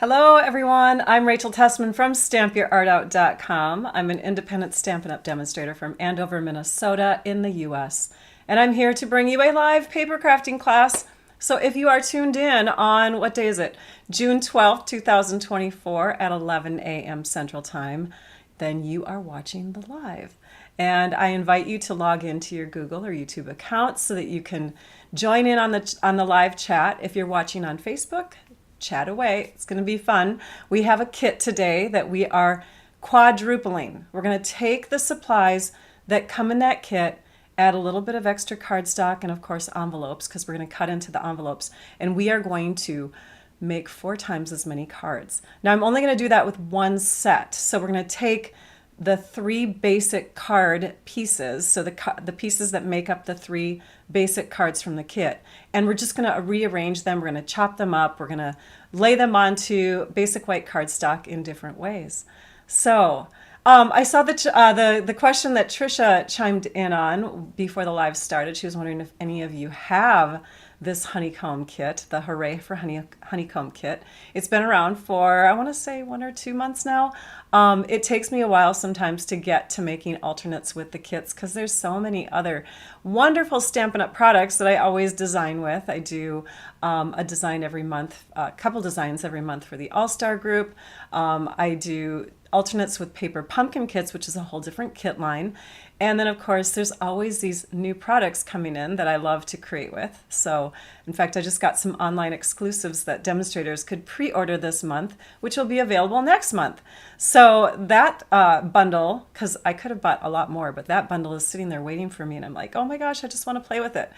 Hello everyone, I'm Rachel Tessman from stampyourartout.com. I'm an independent Stampin' Up! Demonstrator from Andover, Minnesota in the US. And I'm here to bring you a live paper crafting class. So if you are tuned in on, what day is it? June 12th, 2024 at 11 a.m. Central Time, then you are watching the live. And I invite you to log into your Google or YouTube account so that you can join in on the live chat. If you're watching on Facebook, chat away. It's going to be fun. We have a kit today that we are quadrupling. We're going to take the supplies that come in that kit, add a little bit of extra cardstock, and of course envelopes, because we're going to cut into the envelopes, and we are going to make 4 times as many cards. Now I'm only going to do that with one set. So we're going to take the 3 basic card pieces, so the pieces that make up the 3 basic cards from the kit, and we're just going to rearrange them. We're going to chop them up. We're going to lay them onto basic white cardstock in different ways. So I saw the question that Trisha chimed in on before the live started. She was wondering if any of you have this honeycomb kit, the Hooray for Honeycomb kit. It's been around for, I want to say, 1 or 2 months now. It takes me a while sometimes to get to making alternates with the kits because there's so many other wonderful Stampin' Up! Products that I always design with. I do a design every month, a couple designs every month for the All-Star group. I do alternates with paper pumpkin kits, which is a whole different kit line. And then of course there's always these new products coming in that I love to create with. So in fact, I just got some online exclusives that demonstrators could pre-order this month, which will be available next month. So that bundle, because I could have bought a lot more, but that bundle is sitting there waiting for me, and I'm like, oh my gosh, I just want to play with it.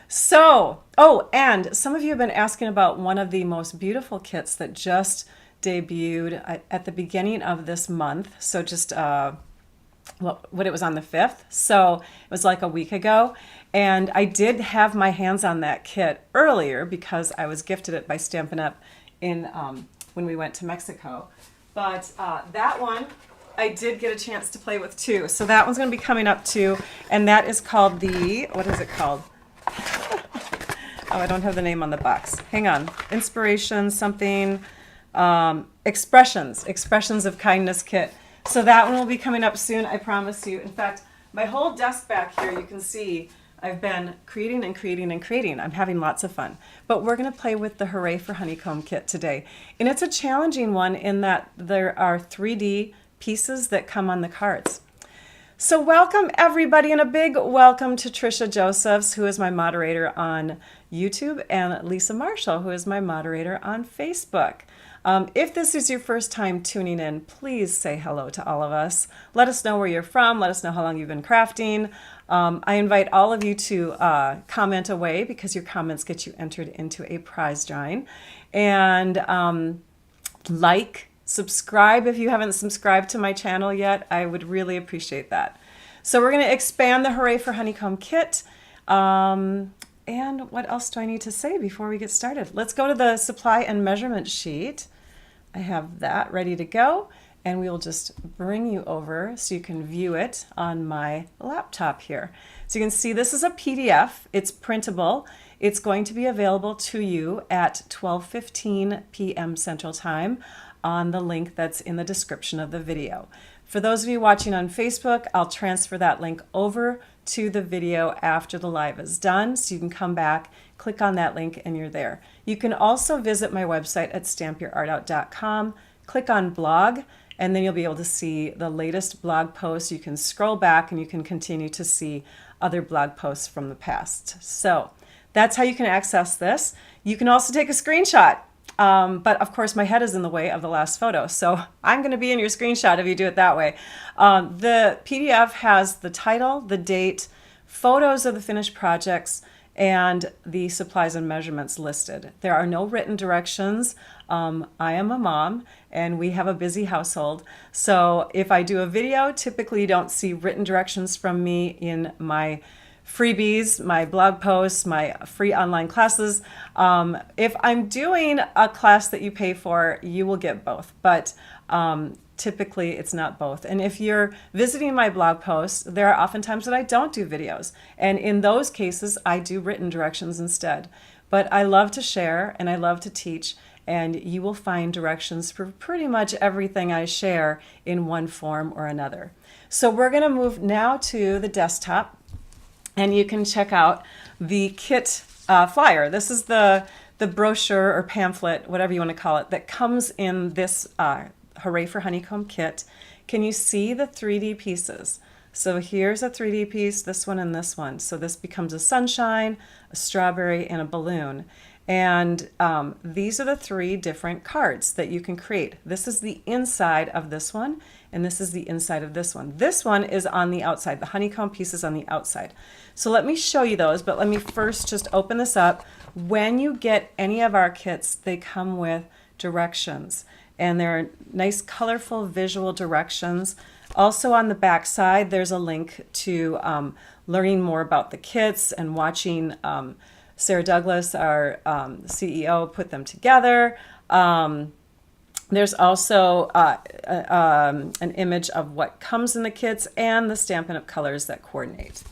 So, oh, and some of you have been asking about one of the most beautiful kits that just debuted at the beginning of this month. So just what it was on the 5th. So it was like a week ago. And I did have my hands on that kit earlier because I was gifted it by Stampin' Up! In when we went to Mexico. But that one I did get a chance to play with too. So that one's going to be coming up too. And that is called the, what is it called? Oh, I don't have the name on the box. Hang on. Inspiration something. Expressions of Kindness kit. So that one will be coming up soon, I promise you. In fact, my whole desk back here, you can see I've been creating and creating and creating. I'm having lots of fun. But we're going to play with the Hooray for Honeycomb kit today. And it's a challenging one in that there are 3D pieces that come on the cards. So welcome everybody, and a big welcome to Trisha Josephs, who is my moderator on YouTube, and Lisa Marshall, who is my moderator on Facebook. If this is your first time tuning in, please say hello to all of us. Let us know where you're from. Let us know how long you've been crafting. I invite all of you to comment away because your comments get you entered into a prize drawing. And subscribe if you haven't subscribed to my channel yet. I would really appreciate that. So we're going to expand the Hooray for Honeycomb kit. And what else do I need to say before we get started? Let's go to the supply and measurement sheet. I have that ready to go, and we will just bring you over so you can view it on my laptop here. So you can see this is a PDF. It's printable. It's going to be available to you at 12:15 p.m. Central Time on the link that's in the description of the video. For those of you watching on Facebook, I'll transfer that link over to the video after the live is done, so you can come back, click on that link, and you're there. You can also visit my website at stampyourartout.com, click on blog, and then you'll be able to see the latest blog posts. You can scroll back and you can continue to see other blog posts from the past. So that's how you can access this. You can also take a screenshot. But of course my head is in the way of the last photo, so I'm going to be in your screenshot if you do it that way. The PDF has the title, the date, photos of the finished projects, and the supplies and measurements listed. There are no written directions. I am a mom and we have a busy household, so if I do a video, typically you don't see written directions from me in my freebies, my blog posts, my free online classes. If I'm doing a class that you pay for, you will get both, but typically it's not both. And if you're visiting my blog posts, there are often times that I don't do videos, and in those cases I do written directions instead. But I love to share and I love to teach, and you will find directions for pretty much everything I share in one form or another. So we're going to move now to the desktop, and you can check out the kit flyer. This is the brochure or pamphlet, whatever you want to call it, that comes in this Hooray for Honeycomb kit. Can you see the 3D pieces? So here's a 3D piece, this one and this one. So this becomes a sunshine, a strawberry, and a balloon. And these are the 3 different cards that you can create. This is the inside of this one, and this is the inside of this one. This one is on the outside. The honeycomb piece is on the outside. So let me show you those, but let me first just open this up. When you get any of our kits, they come with directions, and they're nice, colorful, visual directions. Also on the back side, there's a link to learning more about the kits and watching Sarah Douglas, our CEO, put them together. There's also an image of what comes in the kits and the Stampin' Up! Colors that coordinate.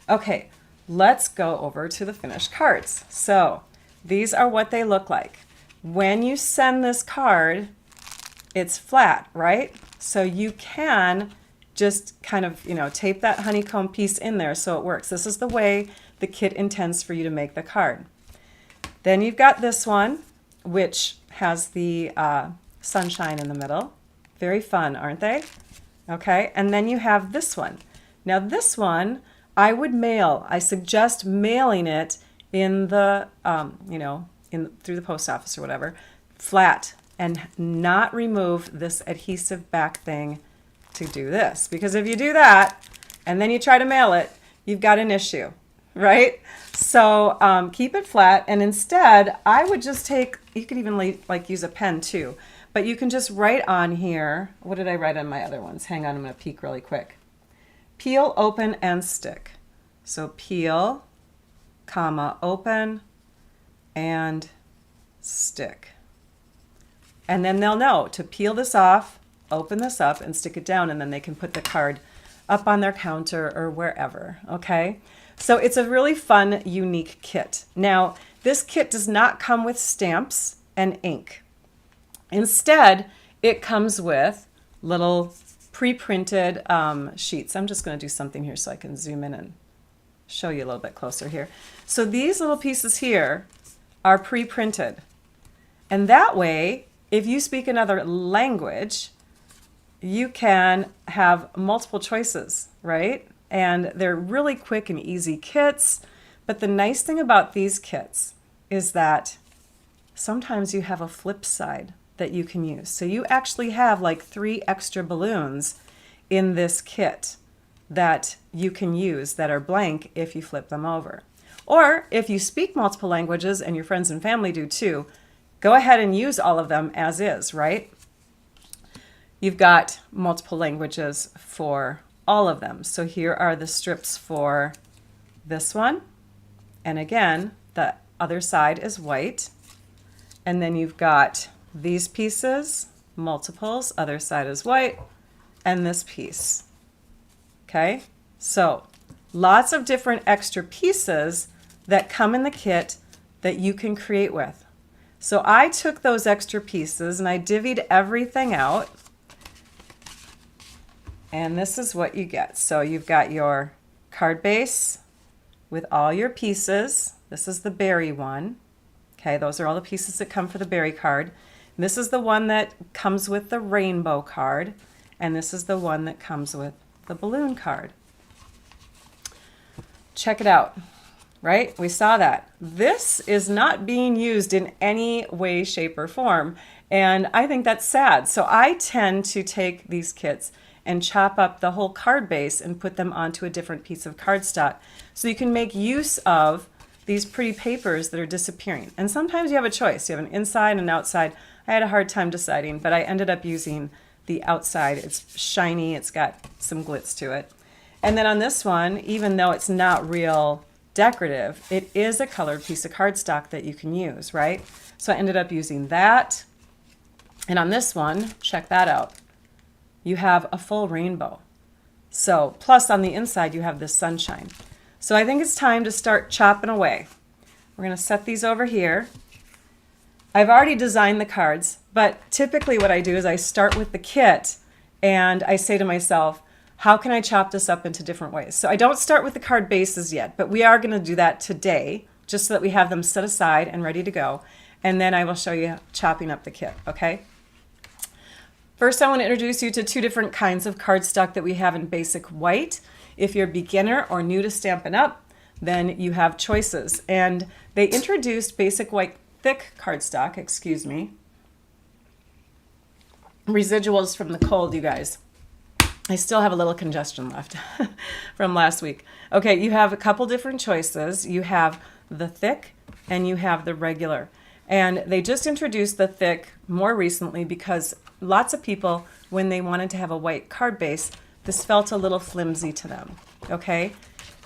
Okay, let's go over to the finished cards. So these are what they look like. When you send this card, it's flat, right? So you can just kind of, tape that honeycomb piece in there so it works. This is the way the kit intends for you to make the card. Then you've got this one, which has the sunshine in the middle. Very fun, aren't they? Okay, and then you have this one. Now this one, I would mail. I suggest mailing it in the, through the post office or whatever, flat, and not remove this adhesive back thing to do this. Because if you do that, and then you try to mail it, you've got an issue, right? So keep it flat, and instead, I would just take, you could even like use a pen too, but you can just write on here, what did I write on my other ones? Hang on, I'm gonna peek really quick. Peel, open, and stick. So peel, comma, open, and stick. And then they'll know to peel this off, open this up, and stick it down, and then they can put the card up on their counter or wherever, okay? So it's a really fun, unique kit. Now, this kit does not come with stamps and ink. Instead, it comes with little pre-printed sheets. I'm just going to do something here so I can zoom in and show you a little bit closer here. So these little pieces here are pre-printed. And that way, if you speak another language, you can have multiple choices, right? And they're really quick and easy kits. But the nice thing about these kits is that sometimes you have a flip side that you can use. So you actually have like 3 extra balloons in this kit that you can use that are blank if you flip them over. Or if you speak multiple languages, and your friends and family do too, go ahead and use all of them as is, right? You've got multiple languages for all of them. So here are the strips for this one. And again, the other side is white. And then you've got these pieces, multiples, other side is white, and this piece. Okay, so lots of different extra pieces that come in the kit that you can create with. So I took those extra pieces and I divvied everything out, and this is what you get. So you've got your card base with all your pieces. This is the berry one. Okay, those are all the pieces that come for the berry card. This is the one that comes with the rainbow card, and this is the one that comes with the balloon card. Check it out, right? We saw that. This is not being used in any way, shape, or form, and I think that's sad. So I tend to take these kits and chop up the whole card base and put them onto a different piece of cardstock so you can make use of these pretty papers that are disappearing. And sometimes you have a choice. You have an inside and an outside. I had a hard time deciding, but I ended up using the outside. It's shiny, it's got some glitz to it. And then on this one, even though it's not real decorative, it is a colored piece of cardstock that you can use, right? So I ended up using that. And on this one, check that out. You have a full rainbow. So, plus on the inside, you have this sunshine. So I think it's time to start chopping away. We're gonna set these over here. I've already designed the cards, but typically what I do is I start with the kit and I say to myself, how can I chop this up into different ways? So I don't start with the card bases yet, but we are going to do that today just so that we have them set aside and ready to go. And then I will show you chopping up the kit, okay? First, I want to introduce you to two different kinds of cardstock that we have in basic white. If you're a beginner or new to Stampin' Up, then you have choices. And they introduced basic white thick cardstock, excuse me. Residuals from the cold, you guys. I still have a little congestion left from last week. Okay, you have a couple different choices. You have the thick and you have the regular. And they just introduced the thick more recently because lots of people, when they wanted to have a white card base, this felt a little flimsy to them, okay?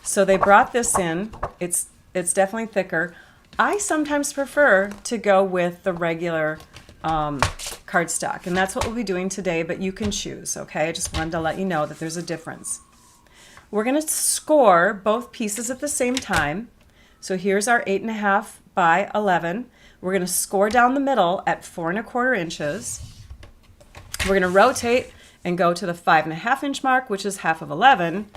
So they brought this in. It's definitely thicker. I sometimes prefer to go with the regular cardstock, and that's what we'll be doing today, but you can choose, okay? I just wanted to let you know that there's a difference. We're going to score both pieces at the same time. So here's our 8.5 by 11. We're going to score down the middle at 4¼ inches. We're going to rotate and go to the 5.5 inch mark, which is half of 11,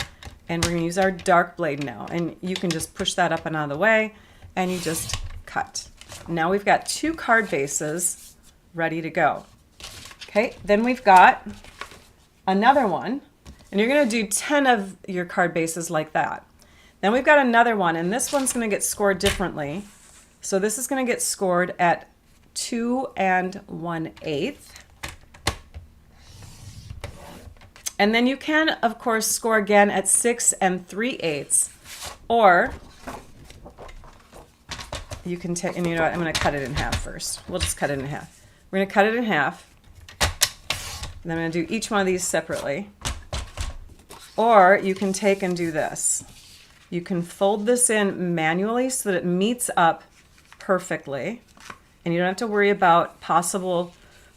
and we're going to use our dark blade now. And you can just push that up and out of the way, and you just cut. Now we've got two card bases ready to go. Okay, then we've got another one, and you're going to do 10 of your card bases like that. Then we've got another one, and this one's going to get scored differently. So this is going to get scored at 2 1/8. And then you can, of course, score again at 6 3/8, or you can take, and you know what, I'm going to cut it in half first. We'll just cut it in half. We're going to cut it in half, and then I'm going to do each one of these separately. Or you can take and do this. You can fold this in manually so that it meets up perfectly, and you don't have to worry about possible,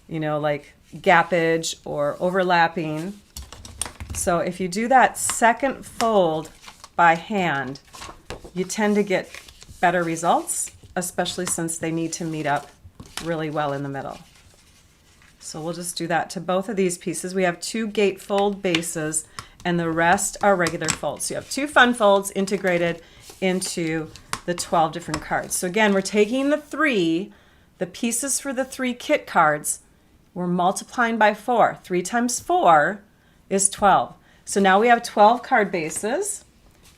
you know, like gappage or overlapping. So if you do that second fold by hand, you tend to get better results, especially since they need to meet up really well in the middle. So we'll just do that to both of these pieces. We have two gatefold bases and the rest are regular folds. So you have two fun folds integrated into the 12 different cards. So again, we're taking the pieces for the 3 kit cards, we're multiplying by 4. 3 times 4 is 12. So now we have 12 card bases.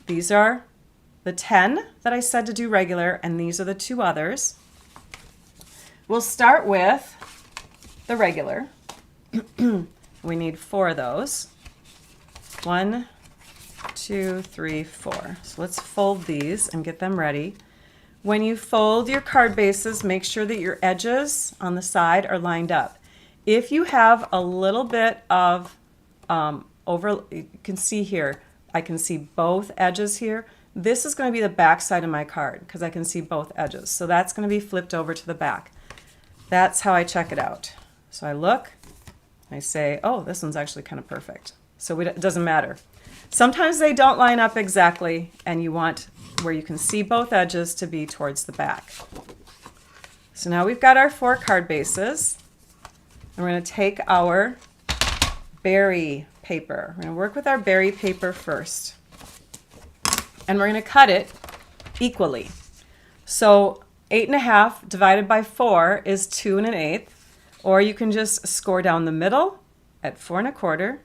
These are the 10 that I said to do regular, and these are the 2 others. We'll start with the regular. We need 4 of those. 1, 2, 3, 4. So let's fold these and get them ready. When you fold your card bases, make sure that your edges on the side are lined up. If you have a little bit of you can see here, I can see both edges here. This is going to be the back side of my card because I can see both edges. So that's going to be flipped over to the back. That's how I check it out. So I look, I say, oh, this one's actually kind of perfect. So it doesn't matter. Sometimes they don't line up exactly, and you want where you can see both edges to be towards the back. So now we've got our 4 card bases. And we're going to take our berry paper. We're going to work with our berry paper first. And we're going to cut it equally. So 8.5 divided by 4 is 2 1/8. Or you can just score down the middle at 4 1/4.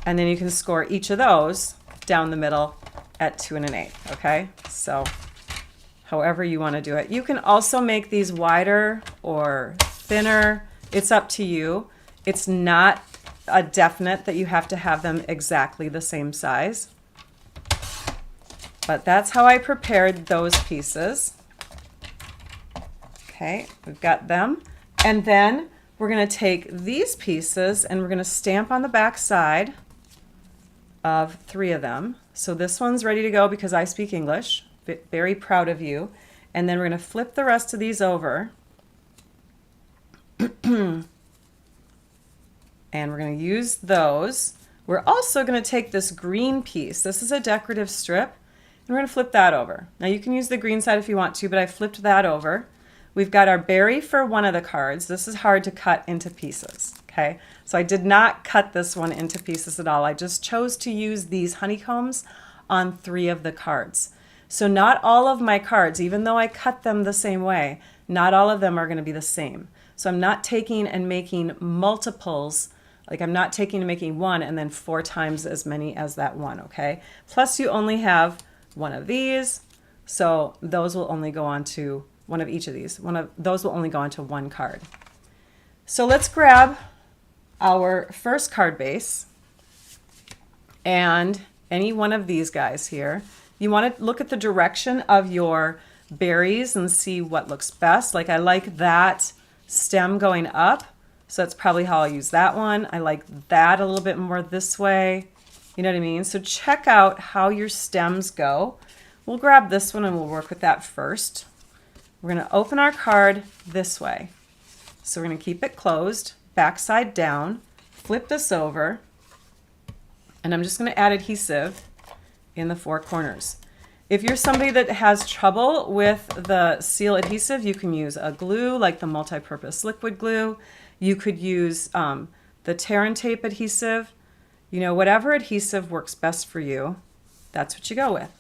And then you can score each of those down the middle at 2 1/8. Okay? So however you want to do it. You can also make these wider or thinner. It's up to you. It's not a definite that you have to have them exactly the same size. But that's how I prepared those pieces. Okay, we've got them. And then we're going to take these pieces and we're going to stamp on the back side of 3 of them. So this one's ready to go because I speak English. Very proud of you. And then we're going to flip the rest of these over. And we're going to use those. We're also going to take this green piece. This is a decorative strip. And we're going to flip that over. Now you can use the green side if you want to, but I flipped that over. We've got our berry for one of the cards. This is hard to cut into pieces, okay? So I did not cut this one into pieces at all. I just chose to use these honeycombs on 3 of the cards. So not all of my cards, even though I cut them the same way, not all of them are going to be the same. So I'm not taking and making multiples, like I'm not taking and making 1 and then 4 times as many as that one, okay? Plus you only have one of these, so those will only go on to one of each of these. One of those will only go onto 1 card. So let's grab our first card base and any one of these guys here. You want to look at the direction of your berries and see what looks best. Like I like that stem going up, so that's probably how I'll use that one. I like that a little bit more this way. You know what I mean? So check out how your stems go. We'll grab this one and we'll work with that first. We're going to open our card this way. So we're going to keep it closed, backside down, flip this over, and I'm just going to add adhesive in the 4 corners. If you're somebody that has trouble with the seal adhesive, you can use a glue like the multi-purpose liquid glue. You could use the tear and tape adhesive. You know, whatever adhesive works best for you, that's what you go with.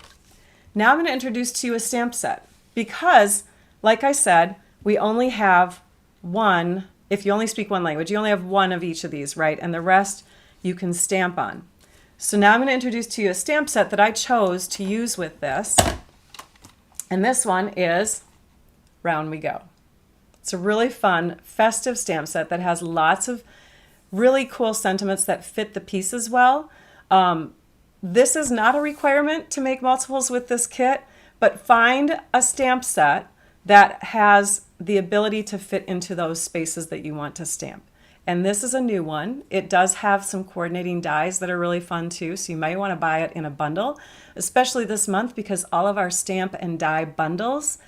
Now I'm going to introduce to you a stamp set because, like I said, we only have one. If you only speak one language, you only have one of each of these, right? And the rest you can stamp on. So now I'm going to introduce to you a stamp set that I chose to use with this. And this one is Round We Go. It's a really fun, festive stamp set that has lots of really cool sentiments that fit the pieces well. This is not a requirement to make multiples with this kit, but find a stamp set that has the ability to fit into those spaces that you want to stamp. And this is a new one. It does have some coordinating dies that are really fun too, so you might want to buy it in a bundle, especially this month because all of our stamp and die bundles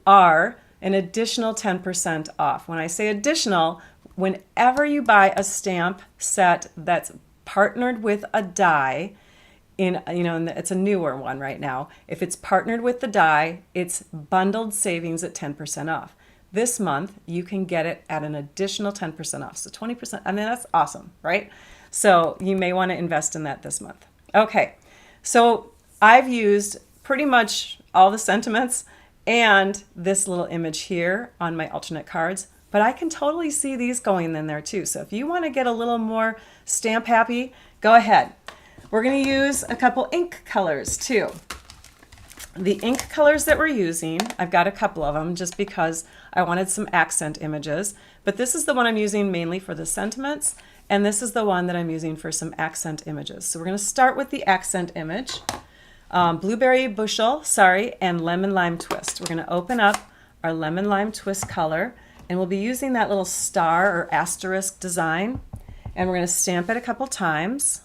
are an additional 10% off. When I say additional, whenever you buy a stamp set that's partnered with a die, it's a newer one right now. If it's partnered with the die, it's bundled savings at 10% off. This month, you can get it at an additional 10% off. So 20%, I mean, that's awesome, right? So you may want to invest in that this month. Okay, so I've used pretty much all the sentiments and this little image here on my alternate cards, but I can totally see these going in there too. So if you want to get a little more stamp happy, go ahead. We're going to use a couple ink colors too. The ink colors that we're using, I've got a couple of them just because I wanted some accent images, but this is the one I'm using mainly for the sentiments, and this is the one that I'm using for some accent images. So we're going to start with the accent image, blueberry bushel, and lemon lime twist. We're going to open up our lemon lime twist color, and we'll be using that little star or asterisk design, and we're going to stamp it a couple times.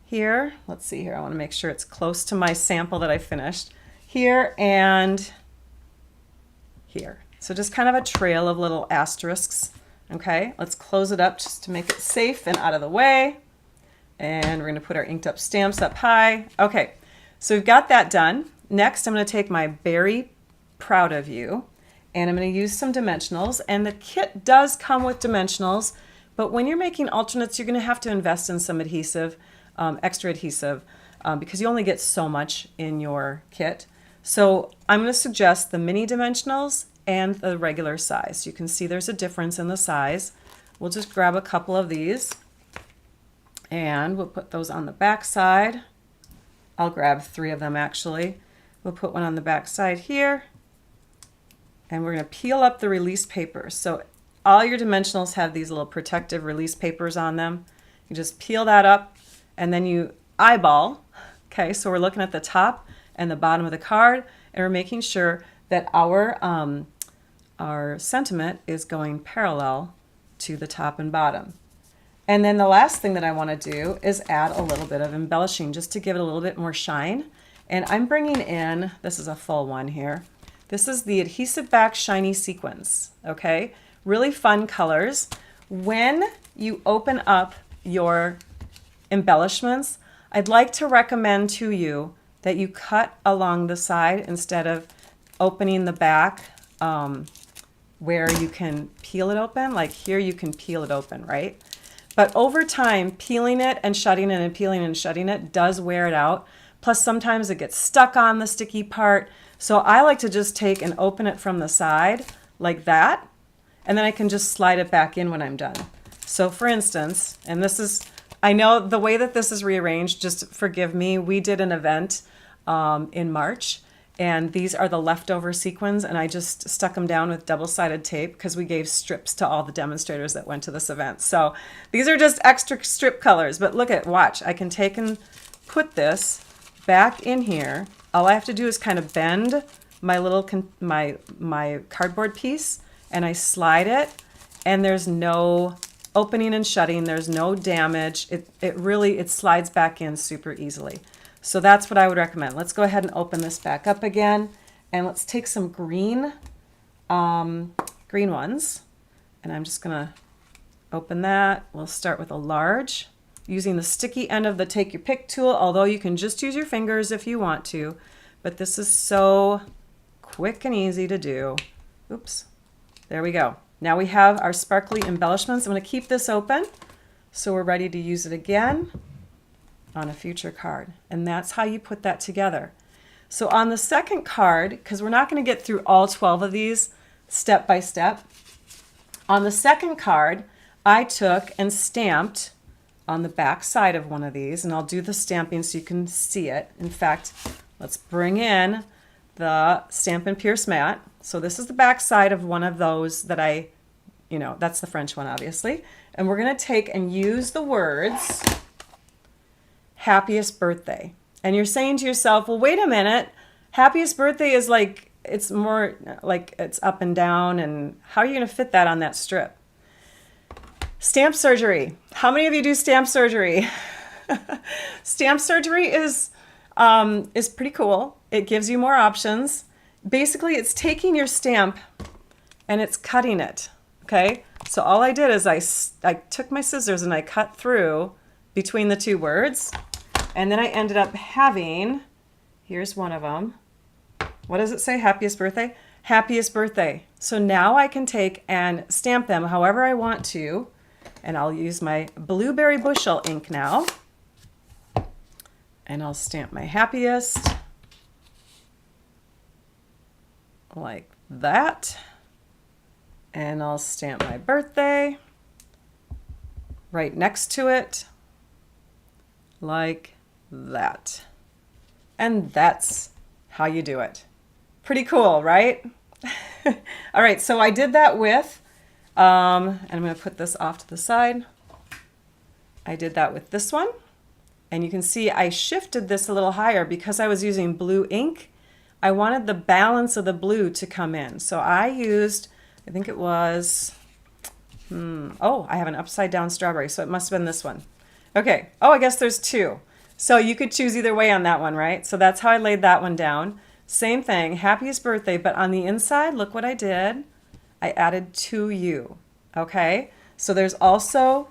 Here, let's see here, I want to make sure it's close to my sample that I finished. Here and here. So just kind of a trail of little asterisks. Okay, let's close it up just to make it safe and out of the way. And we're going to put our inked up stamps up high. Okay, so we've got that done. Next, I'm going to take my Very Proud of You, and I'm going to use some dimensionals. And the kit does come with dimensionals, but when you're making alternates, you're going to have to invest in some adhesive. Extra adhesive because you only get so much in your kit. So I'm going to suggest the mini dimensionals and the regular size. You can see there's a difference in the size. We'll just grab a couple of these and we'll put those on the back side. I'll grab 3 of them actually. We'll put one on the back side here, and we're going to peel up the release paper. So all your dimensionals have these little protective release papers on them. You just peel that up and then you eyeball. Okay, so we're looking at the top and the bottom of the card, and we're making sure that our sentiment is going parallel to the top and bottom. And then the last thing that I want to do is add a little bit of embellishing just to give it a little bit more shine. And I'm bringing in, this is a full one here, this is the Adhesive Back Shiny Sequins. Okay, really fun colors. When you open up your embellishments, I'd like to recommend to you that you cut along the side instead of opening the back where you can peel it open. Like here you can peel it open, right? But over time, peeling it and shutting it and peeling and shutting it does wear it out. Plus sometimes it gets stuck on the sticky part. So I like to just take and open it from the side like that, and then I can just slide it back in when I'm done. So for instance, and this is, I know the way that this is rearranged, just forgive me, we did an event in March, and these are the leftover sequins, and I just stuck them down with double-sided tape because we gave strips to all the demonstrators that went to this event. So these are just extra strip colors, but look at, watch, I can take and put this back in here. All I have to do is kind of bend my little, my cardboard piece, and I slide it, and there's no opening and shutting, there's no damage. It really slides back in super easily. So that's what I would recommend. Let's go ahead and open this back up again, and let's take some green ones, and I'm just gonna open that. We'll start with a large, using the sticky end of the take your pick tool, although you can just use your fingers if you want to, but this is so quick and easy to do. Oops, there we go. Now we have our sparkly embellishments. I'm gonna keep this open so we're ready to use it again on a future card. And that's how you put that together. So on the second card, because we're not going to get through all 12 of these step by step, on the second card, I took and stamped on the back side of one of these, and I'll do the stamping so you can see it. In fact, let's bring in the Stampin' Pierce mat. So this is the back side of one of those that that's the French one, obviously. And we're going to take and use the words happiest birthday. And you're saying to yourself, well, wait a minute, happiest birthday is like, it's more like it's up and down, and how are you going to fit that on that strip? Stamp surgery. How many of you do stamp surgery? Stamp surgery is pretty cool. It gives you more options. Basically, it's taking your stamp and it's cutting it, okay? So all I did is I took my scissors and I cut through between the two words, and then I ended up having, here's one of them. What does it say? Happiest birthday? Happiest birthday. So now I can take and stamp them however I want to, and I'll use my Blueberry Bushel ink now, and I'll stamp my happiest like that, and I'll stamp my birthday right next to it like that. And that's how you do it. Pretty cool, right? All right, so I did that with, and I'm going to put this off to the side. I did that with this one, and you can see I shifted this a little higher because I was using blue ink. I wanted the balance of the blue to come in. So I used, I think it was, oh, I have an upside down strawberry, so it must have been this one. Okay, oh, I guess there's two. So you could choose either way on that one, right? So that's how I laid that one down. Same thing, happiest birthday, but on the inside, look what I did. I added to you, okay? So there's also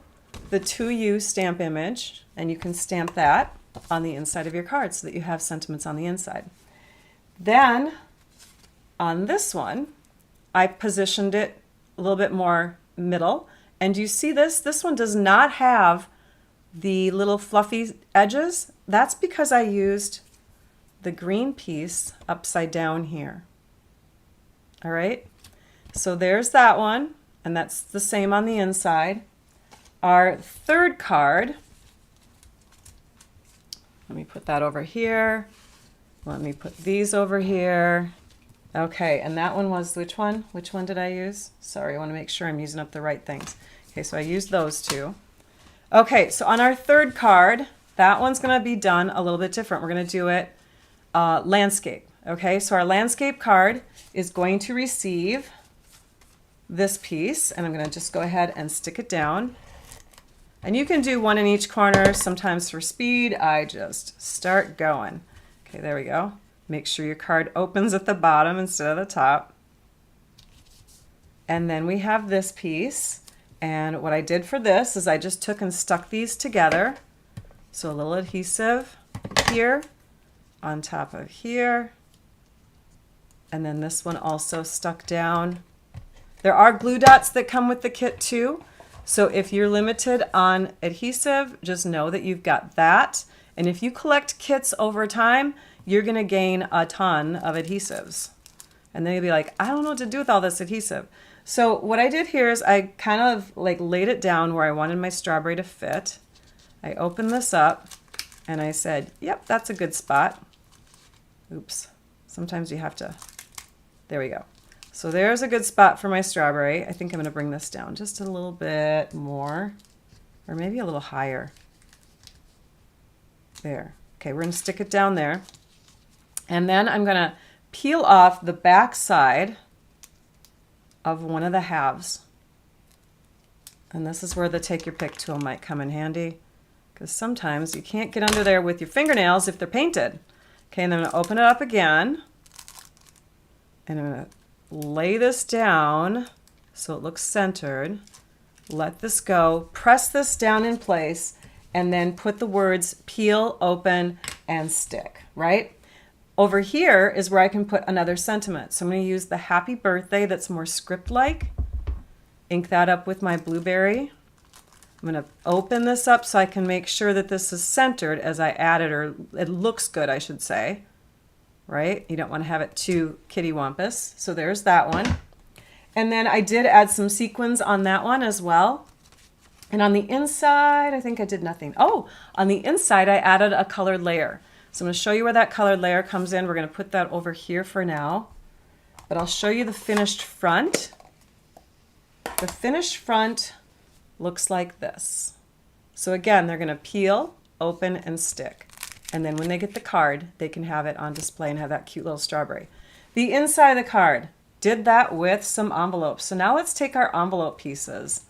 the to you stamp image, and you can stamp that on the inside of your card so that you have sentiments on the inside. Then on this one, I positioned it a little bit more middle, and you see this? This one does not have the little fluffy edges. That's because I used the green piece upside down here. All right, so there's that one, and that's the same on the inside. Our third card, let me put that over here. Let me put these over here. Okay, and that one was which one? Which one did I use? Sorry, I want to make sure I'm using up the right things. Okay, so I used those two. Okay, so on our third card, that one's going to be done a little bit different. We're going to do it landscape. Okay, so our landscape card is going to receive this piece, and I'm going to just go ahead and stick it down. And you can do one in each corner. Sometimes for speed, I just start going. Okay, there we go. Make sure your card opens at the bottom instead of the top. And then we have this piece. And what I did for this is I just took and stuck these together. So a little adhesive here on top of here. And then this one also stuck down. There are glue dots that come with the kit too. So if you're limited on adhesive, just know that you've got that. And if you collect kits over time, you're going to gain a ton of adhesives. And then you'll be like, I don't know what to do with all this adhesive. So what I did here is I kind of like laid it down where I wanted my strawberry to fit. I opened this up and I said, yep, that's a good spot. Oops, sometimes you have to, there we go. So there's a good spot for my strawberry. I think I'm going to bring this down just a little bit more, or maybe a little higher. There. Okay, we're going to stick it down there. And then I'm going to peel off the back side of one of the halves. And this is where the take your pick tool might come in handy, because sometimes you can't get under there with your fingernails if they're painted. Okay, and then I'm going to open it up again. And I'm going to lay this down so it looks centered. Let this go. Press this down in place and then put the words peel, open, and stick, right? Over here is where I can put another sentiment. So I'm going to use the happy birthday that's more script-like. Ink that up with my blueberry. I'm going to open this up so I can make sure that this is centered as I add it, or it looks good, I should say. Right? You don't want to have it too kitty-wampus. So there's that one. And then I did add some sequins on that one as well. And on the inside, I think I did nothing. Oh, on the inside, I added a colored layer. So I'm going to show you where that colored layer comes in. We're going to put that over here for now. But I'll show you the finished front. The finished front looks like this. So again, they're going to peel, open, and stick. And then when they get the card, they can have it on display and have that cute little strawberry. The inside of the card, did that with some envelopes. So now let's take our envelope pieces.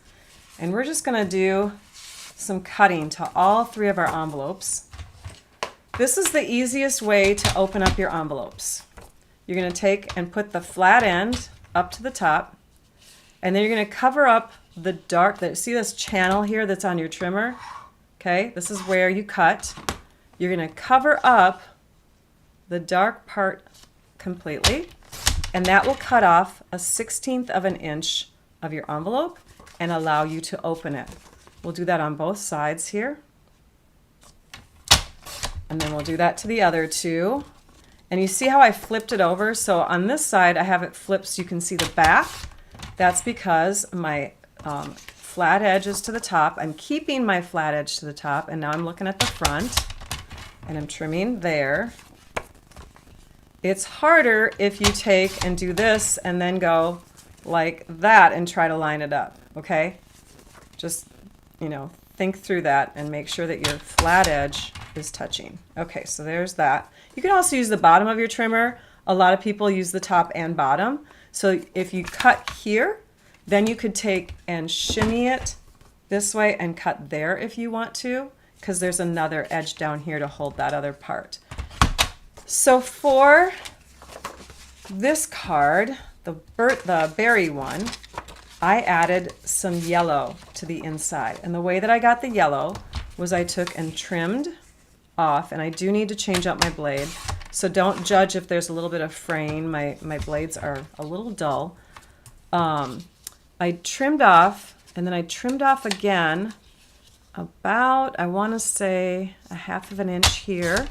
And we're just going to do some cutting to all three of our envelopes. This is the easiest way to open up your envelopes. You're going to take and put the flat end up to the top. And then you're going to cover up the dark, see this channel here that's on your trimmer? Okay, this is where you cut. You're going to cover up the dark part completely, and that will cut off a 1/16 of an inch of your envelope and allow you to open it. We'll do that on both sides here. And then we'll do that to the other two. And you see how I flipped it over? So on this side, I have it flipped so you can see the back. That's because my flat edge is to the top. I'm keeping my flat edge to the top, and now I'm looking at the front. And I'm trimming there. It's harder if you take and do this and then go like that and try to line it up, okay? Just, you know, think through that and make sure that your flat edge is touching. Okay, so there's that. You can also use the bottom of your trimmer. A lot of people use the top and bottom. So if you cut here, then you could take and shimmy it this way and cut there if you want to, because there's another edge down here to hold that other part. So for this card, the berry one, I added some yellow to the inside. And the way that I got the yellow was I took and trimmed off, and I do need to change out my blade. So don't judge if there's a little bit of fraying. My blades are a little dull. I trimmed off, and then I trimmed off again about, I want to say, 1/2 of an inch here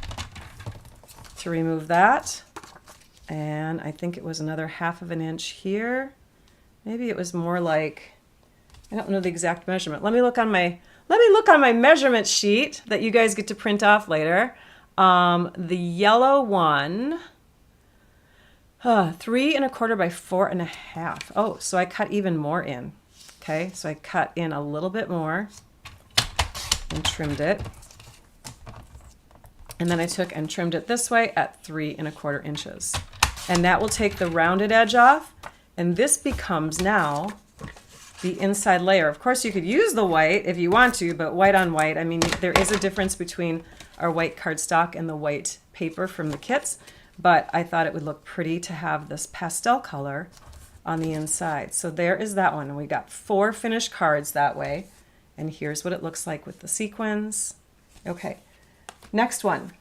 to remove that. And I think it was another 1/2 of an inch here. Maybe it was more like, I don't know the exact measurement. Let me look on my measurement sheet that you guys get to print off later. The yellow one, 3 1/4 by 4 1/2. Oh, so I cut even more in. Okay, so I cut in a little bit more and trimmed it. And then I took and trimmed it this way at 3 1/4 inches. And that will take the rounded edge off. And this becomes now the inside layer. Of course, you could use the white if you want to, but white on white, I mean, there is a difference between our white cardstock and the white paper from the kits, but I thought it would look pretty to have this pastel color on the inside. So there is that one. And we got 4 finished cards that way. And here's what it looks like with the sequins. Okay, next one.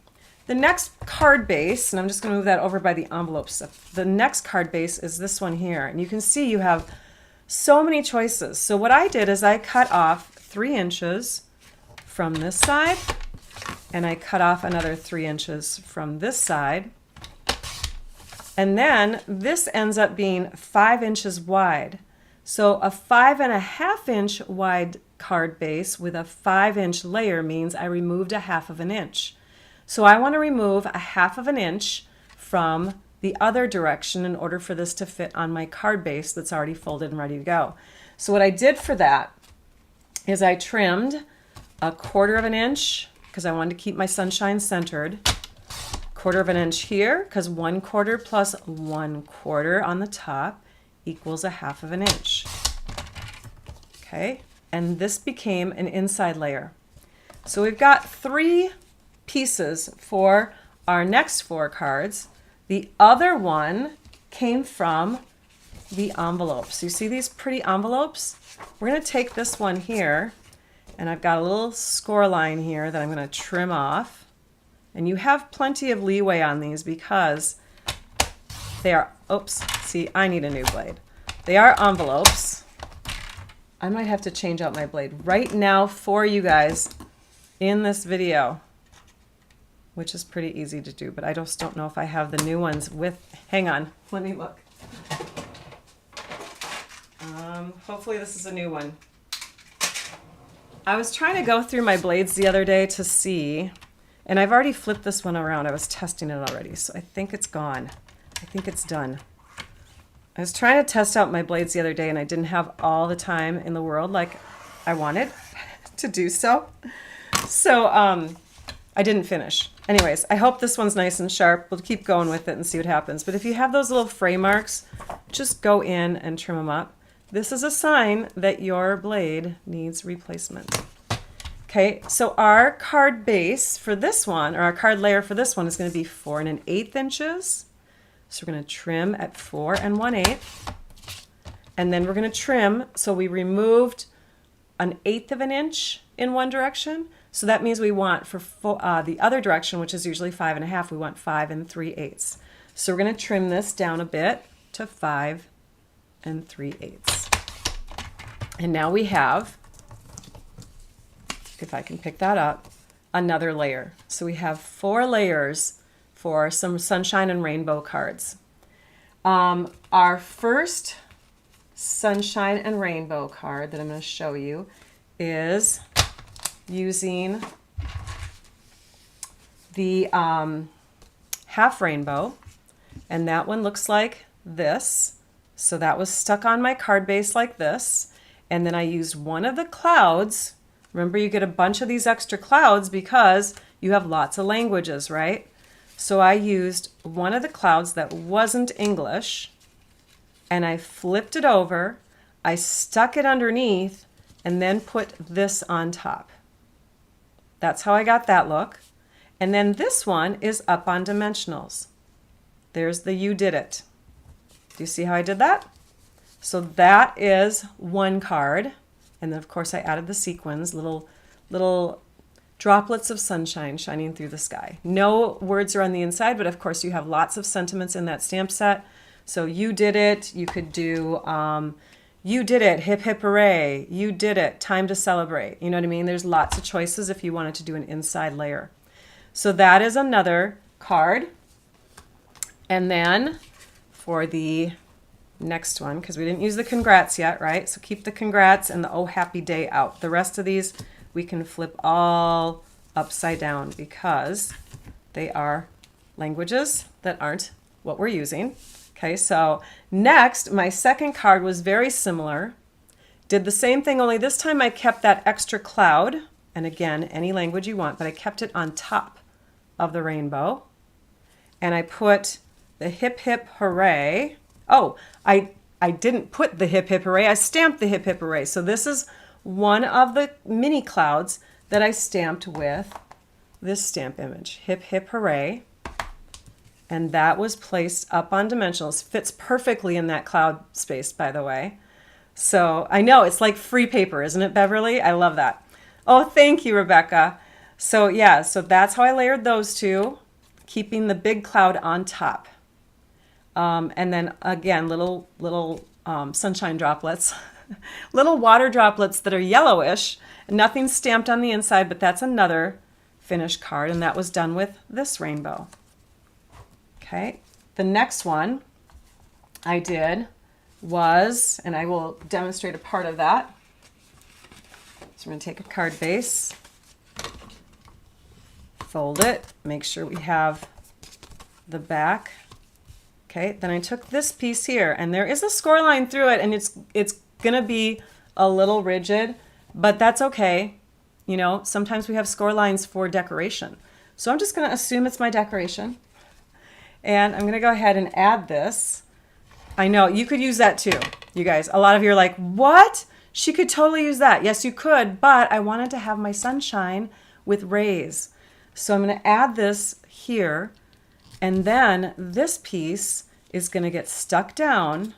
The next card base, and I'm just going to move that over by the envelope stuff. The next card base is this one here. And you can see you have so many choices. So what I did is I cut off 3 inches from this side, and I cut off another 3 inches from this side. And then this ends up being 5 inches wide. So a 5.5 inch wide card base with a 5-inch layer means I removed a 1/2 inch. So I want to remove a 1/2 inch from the other direction in order for this to fit on my card base that's already folded and ready to go. So what I did for that is I trimmed a 1/4 inch because I wanted to keep my sunshine centered. 1/4 inch here because 1/4 plus 1/4 on the top equals a 1/2 inch. Okay, and this became an inside layer. So we've got 3 pieces for our next 4 cards. The other one came from the envelopes. You see these pretty envelopes? We're going to take this one here, and I've got a little score line here that I'm going to trim off. And you have plenty of leeway on these because they are, oops, see, I need a new blade. They are envelopes. I might have to change out my blade right now for you guys in this video, which is pretty easy to do, but I just don't know if I have the new ones with, hang on, let me look. Hopefully this is a new one. I was trying to go through my blades the other day to see, and I've already flipped this one around. I was testing it already, so I think it's gone. I think it's done. I was trying to test out my blades the other day, and I didn't have all the time in the world like I wanted to do so. So I didn't finish. Anyways, I hope this one's nice and sharp. We'll keep going with it and see what happens. But if you have those little fray marks, just go in and trim them up. This is a sign that your blade needs replacement. Okay, so our card base for this one, or our card layer for this one, is going to be 4 1/8 inches. So we're going to trim at 4 1/8. And then we're going to trim, so we removed 1/8 inch in one direction. So that means we want for the other direction, which is usually 5 1/2, we want 5 3/8. So we're going to trim this down a bit to 5 3/8. And now we have, if I can pick that up, another layer. So we have 4 layers for some sunshine and rainbow cards. Our first sunshine and rainbow card that I'm going to show you is using the half rainbow, and that one looks like this. So that was stuck on my card base like this, and then I used one of the clouds. Remember, you get a bunch of these extra clouds because you have lots of languages, right? So I used one of the clouds that wasn't English, and I flipped it over, I stuck it underneath, and then put this on top. That's how I got that look. And then this one is up on dimensionals. There's the you did it. Do you see how I did that? So that is one card. And then of course I added the sequins, little droplets of sunshine shining through the sky. No words are on the inside, but of course you have lots of sentiments in that stamp set. So you did it, you could do you did it, hip hip hooray, you did it, time to celebrate. You know what I mean? There's lots of choices if you wanted to do an inside layer. So that is another card. And then for the next one, because we didn't use the congrats yet, right? So keep the congrats and the oh happy day out. The rest of these we can flip all upside down because they are languages that aren't what we're using. Okay, so next, my second card was very similar. Did the same thing, only this time I kept that extra cloud, and again, any language you want, but I kept it on top of the rainbow. And I put the hip hip hooray. Oh, I didn't put the hip hip hooray, I stamped the hip hip hooray. So this is one of the mini clouds that I stamped with this stamp image, hip hip hooray. And that was placed up on dimensionals. Fits perfectly in that cloud space, by the way. So I know it's like free paper, isn't it, Beverly? I love that. Oh, thank you, Rebecca. So yeah, so that's how I layered those two. keeping the big cloud on top. And then again, little sunshine droplets, little water droplets that are yellowish. Nothing's stamped on the inside, but that's another finished card, and that was done with this rainbow. Okay, the next one I did was, and I will demonstrate a part of that. So we're going to take a card base, fold it, make sure we have the back. Okay, then I took this piece here, and there is a score line through it, and it's going to be a little rigid, but that's okay. You know, sometimes we have score lines for decoration. So I'm just going to assume it's my decoration. And I'm going to go ahead and add this. I know, you could use that too, you guys. A lot of you are like, what? She could totally use that. Yes, you could, but I wanted to have my sunshine with rays. So I'm going to add this here, and then this piece is going to get stuck down.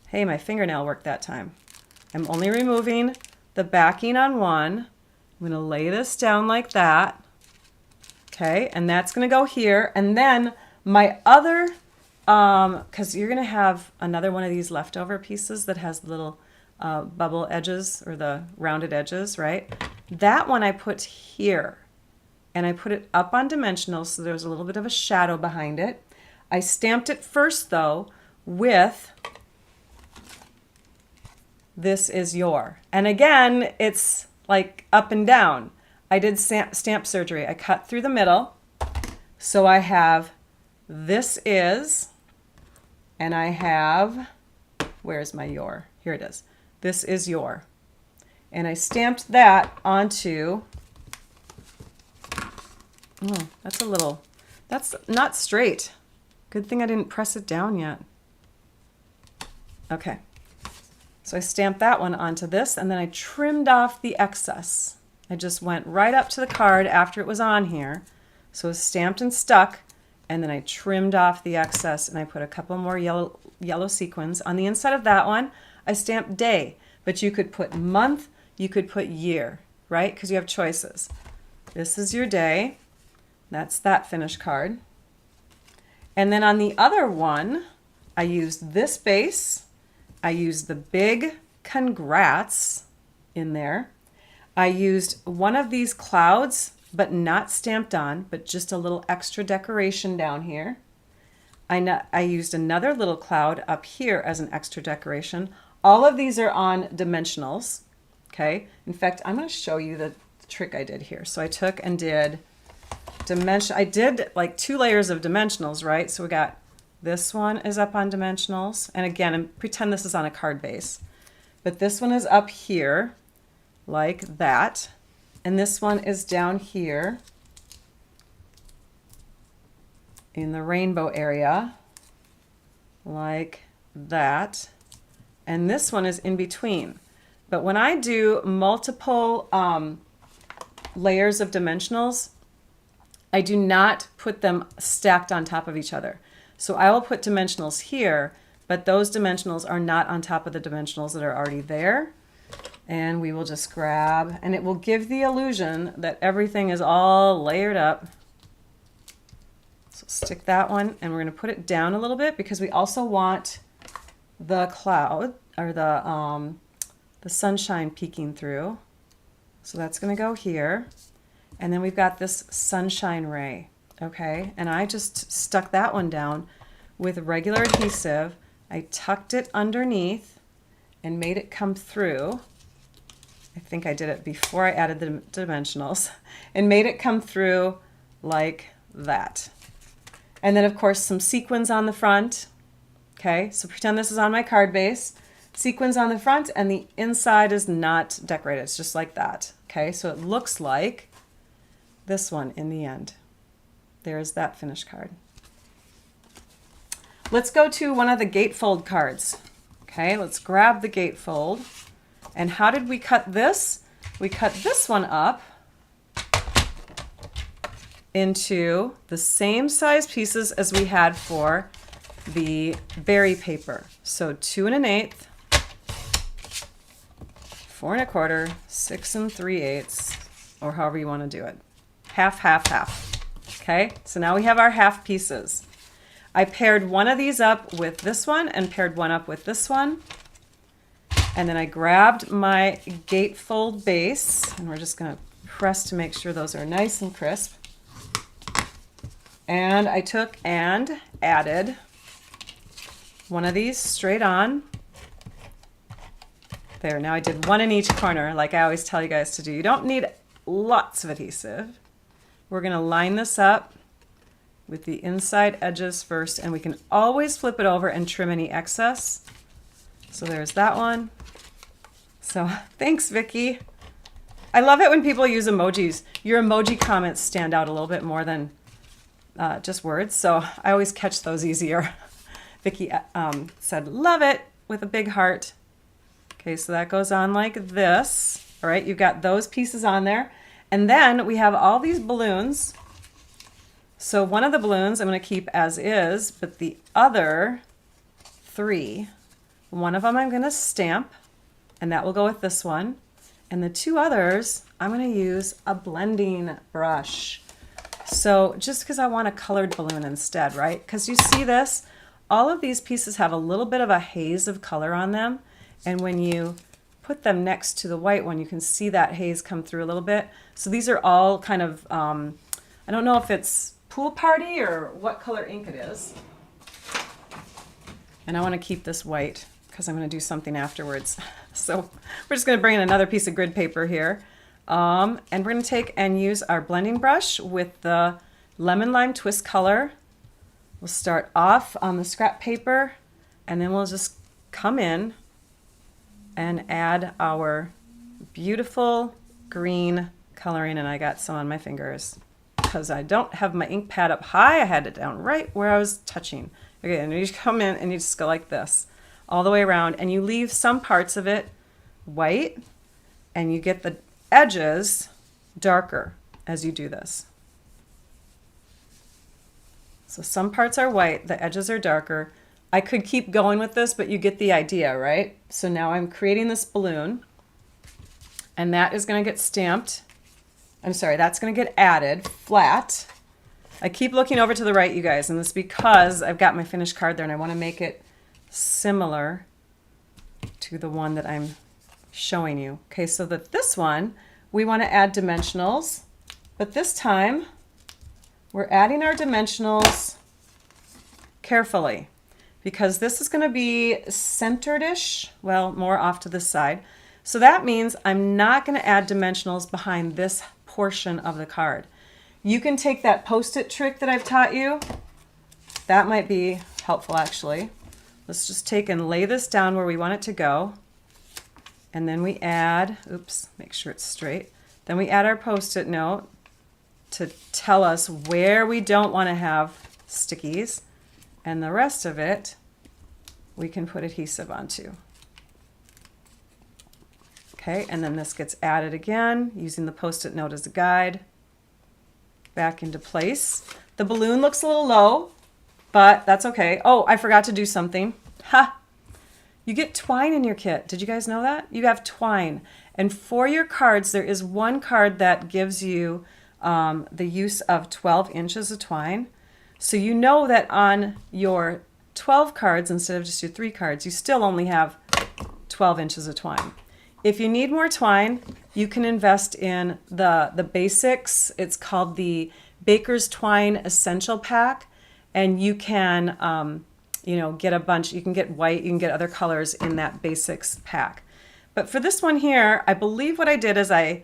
Hey, my fingernail worked that time. I'm only removing the backing on one. I'm going to lay this down like that. Okay, and that's going to go here. And then my other, because you're going to have another one of these leftover pieces that has little bubble edges or the rounded edges, right? That one I put here. And I put it up on dimensionals, so there's a little bit of a shadow behind it. I stamped it first, though, with "This is your." And again, it's like up and down. I did stamp surgery. I cut through the middle. So I have "This is," and I have, where's my your? Here it is. "This is your." And I stamped that onto, oh, that's not straight. Good thing I didn't press it down yet. Okay. So I stamped that one onto this, and then I trimmed off the excess. I just went right up to the card after it was on here. So it was stamped and stuck, and then I trimmed off the excess, and I put a couple more yellow sequins. On the inside of that one, I stamped day, but you could put month, you could put year, right? Because you have choices. This is your day. That's that finished card. And then on the other one, I used this base. I used the big congrats in there. I used one of these clouds, but not stamped on, but just a little extra decoration down here. I used another little cloud up here as an extra decoration. All of these are on dimensionals, okay? In fact, I'm going to show you the trick I did here. So I took and did I did like 2 layers of dimensionals, right? So we got this one is up on dimensionals. And again, pretend this is on a card base. But this one is up here like that. And this one is down here in the rainbow area like that. And this one is in between. But when I do multiple layers of dimensionals, I do not put them stacked on top of each other. So I will put dimensionals here, but those dimensionals are not on top of the dimensionals that are already there. And we will just grab, and it will give the illusion that everything is all layered up. So stick that one, and we're going to put it down a little bit because we also want the cloud or the sunshine peeking through. So that's going to go here. And then we've got this sunshine ray, okay? And I just stuck that one down with regular adhesive. I tucked it underneath and made it come through. I think I did it before I added the dimensionals, and made it come through like that. And then of course some sequins on the front. Okay, so pretend this is on my card base. Sequins on the front, and the inside is not decorated. It's just like that. Okay, so it looks like this one in the end. There's that finished card. Let's go to one of the Gatefold cards. Okay, let's grab the Gatefold. And how did we cut this? We cut this one up into the same size pieces as we had for the berry paper. So 2 1/8, 4 1/4, 6 3/8, or however you want to do it. half, half, half. Okay, so now we have our half pieces. I paired one of these up with this one and paired one up with this one. And then I grabbed my Gatefold base, and we're just going to press to make sure those are nice and crisp. And I took and added one of these straight on. There, now I did one in each corner, like I always tell you guys to do. You don't need lots of adhesive. We're going to line this up with the inside edges first, and we can always flip it over and trim any excess. So there's that one. So thanks, Vicki. I love it when people use emojis. Your emoji comments stand out a little bit more than just words, so I always catch those easier. Vicki said, love it, with a big heart. Okay, so that goes on like this. All right, you've got those pieces on there. And then we have all these balloons. So one of the balloons I'm going to keep as is, but the other three, one of them I'm going to stamp, and that will go with this one. And the two others, I'm going to use a blending brush. So just because I want a colored balloon instead, right? Because you see this, all of these pieces have a little bit of a haze of color on them. And when you put them next to the white one, you can see that haze come through a little bit. So these are all kind of, I don't know if it's Pool Party or what color ink it is. And I want to keep this white because I'm going to do something afterwards. So we're just going to bring in another piece of grid paper here. And we're going to take and use our blending brush with the Lemon Lime Twist color. We'll start off on the scrap paper, and then we'll just come in and add our beautiful green coloring. And I got some on my fingers because I don't have my ink pad up high. I had it down right where I was touching. Okay, and you come in and you just go like this all the way around, and you leave some parts of it white, and you get the edges darker as you do this. So some parts are white, the edges are darker. I could keep going with this, but you get the idea, right? So now I'm creating this balloon, and that is going to get stamped. I'm sorry, that's going to get added flat. I keep looking over to the right, you guys, and this is because I've got my finished card there, and I want to make it similar to the one that I'm showing you. Okay, so that this one, we want to add dimensionals, but this time we're adding our dimensionals carefully, because this is going to be centered-ish, well, more off to the side. So that means I'm not going to add dimensionals behind this portion of the card. You can take that Post-it trick that I've taught you. That might be helpful, actually. Let's just take and lay this down where we want it to go. And then we add, oops, make sure it's straight. Then we add our Post-it note to tell us where we don't want to have stickies. And the rest of it, we can put adhesive onto. Okay, and then this gets added again, using the Post-it note as a guide. Back into place. The balloon looks a little low, but that's okay. Oh, I forgot to do something. Ha! You get twine in your kit. Did you guys know that? You have twine. And for your cards, there is one card that gives you the use of 12 inches of twine. So you know that on your 12 cards, instead of just your 3 cards, you still only have 12 inches of twine. If you need more twine, you can invest in the basics. It's called the Baker's Twine Essential Pack. And you can, get a bunch. You can get white, you can get other colors in that basics pack. But for this one here, I believe what I did is I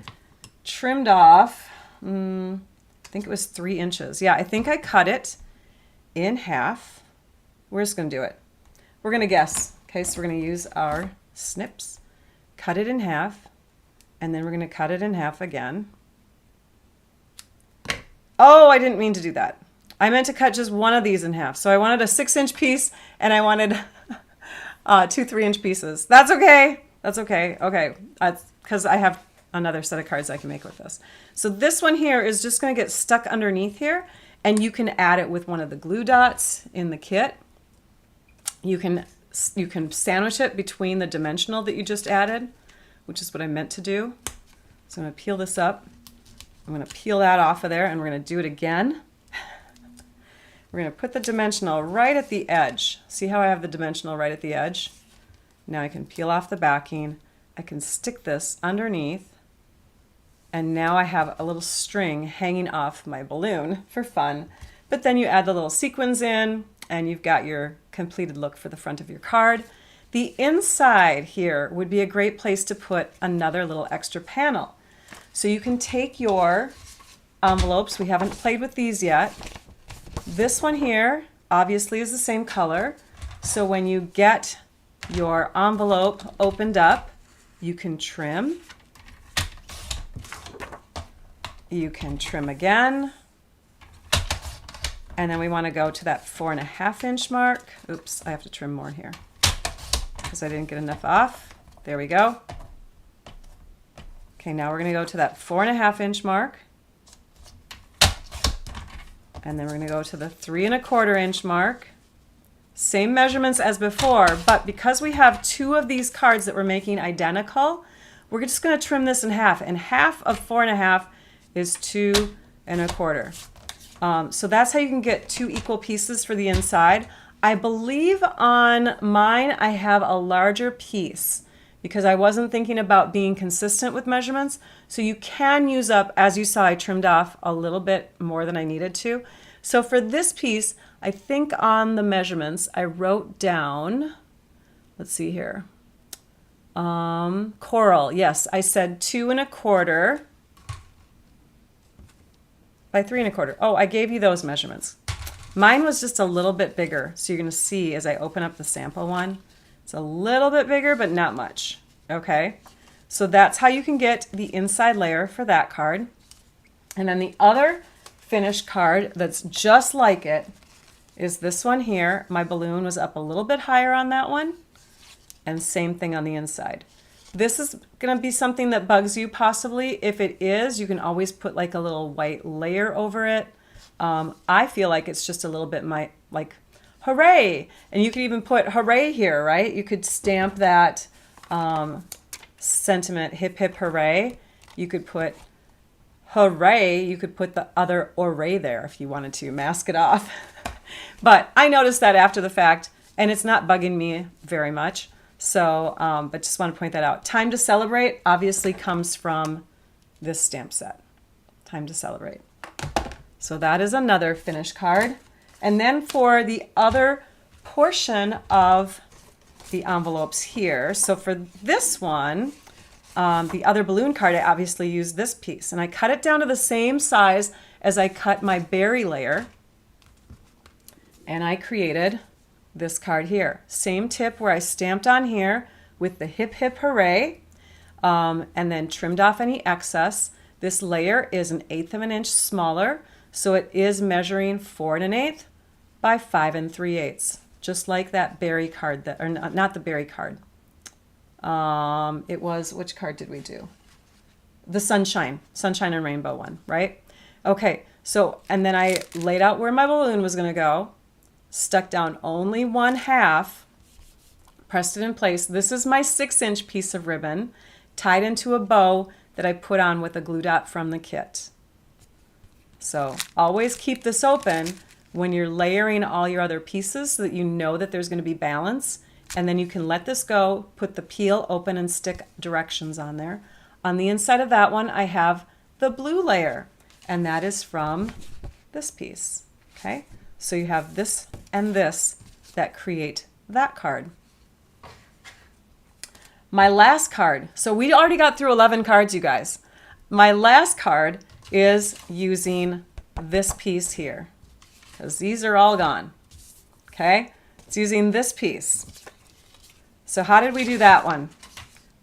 trimmed off, I think it was 3 inches. Yeah, I think I cut it in half. We're just going to do it. We're going to guess. Okay, so we're going to use our snips, cut it in half, and then we're going to cut it in half again. Oh, I didn't mean to do that. I meant to cut just one of these in half. So I wanted a 6-inch piece, and I wanted 2 3-inch pieces. That's okay. That's okay. Okay, because I have another set of cards I can make with this. So this one here is just going to get stuck underneath here, and you can add it with one of the glue dots in the kit. You can sandwich it between the dimensional that you just added, which is what I meant to do. So I'm going to peel this up. I'm going to peel that off of there, and we're going to do it again. We're going to put the dimensional right at the edge. See how I have the dimensional right at the edge? Now I can peel off the backing. I can stick this underneath. And now I have a little string hanging off my balloon for fun. But then you add the little sequins in, and you've got your completed look for the front of your card. The inside here would be a great place to put another little extra panel. So you can take your envelopes. We haven't played with these yet. This one here obviously is the same color. So when you get your envelope opened up, you can trim. You can trim again. And then we want to go to that 4.5 inch mark. Oops, I have to trim more here because I didn't get enough off. There we go. Okay, now we're going to go to that 4.5 inch mark. And then we're going to go to the 3.25 inch mark. Same measurements as before, but because we have two of these cards that we're making identical, we're just going to trim this in half. And half of 4.5 is 2.25. So that's how you can get two equal pieces for the inside. I believe on mine I have a larger piece because I wasn't thinking about being consistent with measurements. So you can use up, as you saw, I trimmed off a little bit more than I needed to. So for this piece, I think on the measurements I wrote down, let's see here, coral, yes, I said 2.25 by 3.25. Oh, I gave you those measurements. Mine was just a little bit bigger, so you're going to see as I open up the sample one, it's a little bit bigger, but not much. Okay, so that's how you can get the inside layer for that card. And then the other finished card that's just like it is this one here. My balloon was up a little bit higher on that one, and same thing on the inside. This is going to be something that bugs you possibly. If it is, you can always put like a little white layer over it. I feel like it's just a little bit like hooray, and you could even put hooray here, right? You could stamp that sentiment, hip hip hooray. You could put hooray, you could put the other hooray there if you wanted to mask it off. But I noticed that after the fact, and it's not bugging me very much. So, but just want to point that out. Time to Celebrate obviously comes from this stamp set. Time to Celebrate. So that is another finished card. And then for the other portion of the envelopes here, so for this one, the other balloon card, I obviously used this piece. And I cut it down to the same size as I cut my berry layer. And I created this card here. Same tip where I stamped on here with the hip hip hooray, and then trimmed off any excess. This layer is 1/8 inch smaller, so it is measuring 4 1/8 by 5 3/8, just like that berry card, that, or not the berry card. It was, which card did we do? The Sunshine and Rainbow one, right? Okay, so, and then I laid out where my balloon was gonna go, stuck down only 1/2, pressed it in place. This is my 6-inch piece of ribbon tied into a bow that I put on with a glue dot from the kit. So always keep this open when you're layering all your other pieces so that you know that there's going to be balance, and then you can let this go, put the peel open and stick directions on there. On the inside of that one I have the blue layer, and that is from this piece. Okay, so you have this and this that create that card. My last card, so we already got through 11 cards, you guys. My last card is using this piece here, because these are all gone. Okay, it's using this piece. So how did we do that one?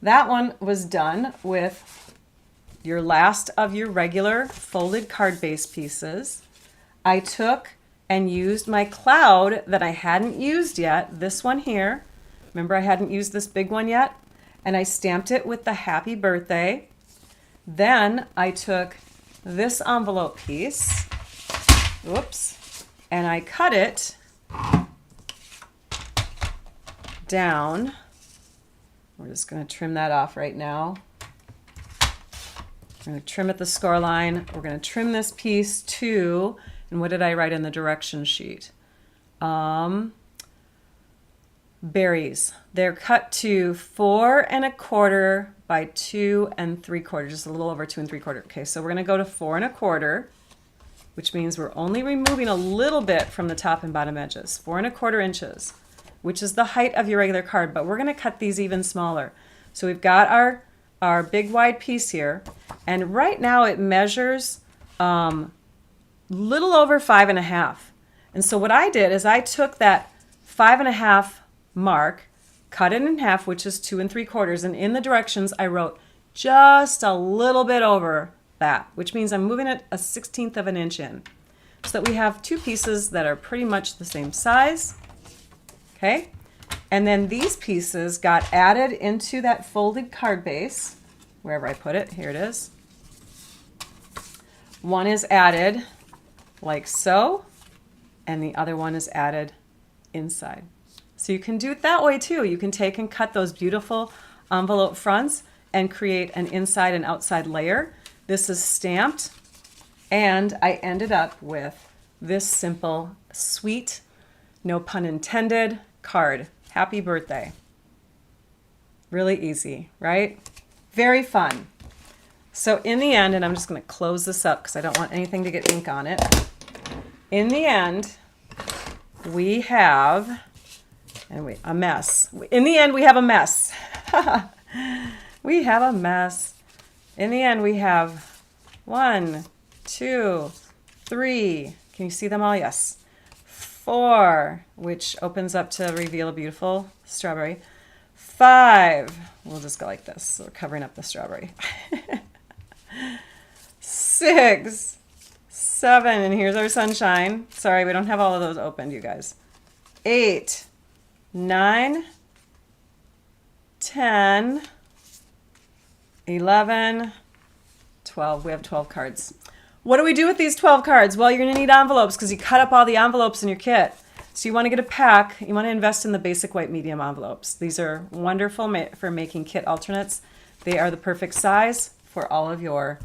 That one was done with your last of your regular folded card base pieces. I took and used my cloud that I hadn't used yet, this one here. Remember, I hadn't used this big one yet, and I stamped it with the happy birthday. Then I took this envelope piece, whoops, and I cut it down. We're just going to trim that off right now. We're going to trim at the score line. We're going to trim this piece to, and what did I write in the direction sheet? Berries. They're cut to 4 1/4 by 2 3/4, just a little over 2 3/4. Okay, so we're going to go to 4 1/4, which means we're only removing a little bit from the top and bottom edges. 4 1/4 inches, which is the height of your regular card, but we're going to cut these even smaller. So we've got our big wide piece here, and right now it measures little over 5 1/2. And so what I did is I took that 5 1/2 mark, cut it in half, which is 2 3/4, and in the directions I wrote just a little bit over that, which means I'm moving it a 1/16 of an inch in, so that we have two pieces that are pretty much the same size. Okay, and then these pieces got added into that folded card base, wherever I put it. Here it is. One is added like so, and the other one is added inside. So you can do it that way too. You can take and cut those beautiful envelope fronts and create an inside and outside layer. This is stamped, and I ended up with this simple, sweet, no pun intended, card. Happy birthday. Really easy, right? Very fun. So in the end, and I'm just going to close this up because I don't want anything to get ink on it. In the end, we have a mess. In the end, we have a mess. We have a mess. In the end, we have 1, 2, 3. Can you see them all? Yes. 4, which opens up to reveal a beautiful strawberry. 5. We'll just go like this. So we're covering up the strawberry. 6, 7, and here's our sunshine. Sorry, we don't have all of those opened, you guys. 8, 9, 10, 11, 12. We have 12 cards. What do we do with these 12 cards? Well, you're going to need envelopes because you cut up all the envelopes in your kit. So you want to get a pack. You want to invest in the basic white medium envelopes. These are wonderful for making kit alternates. They are the perfect size for all of your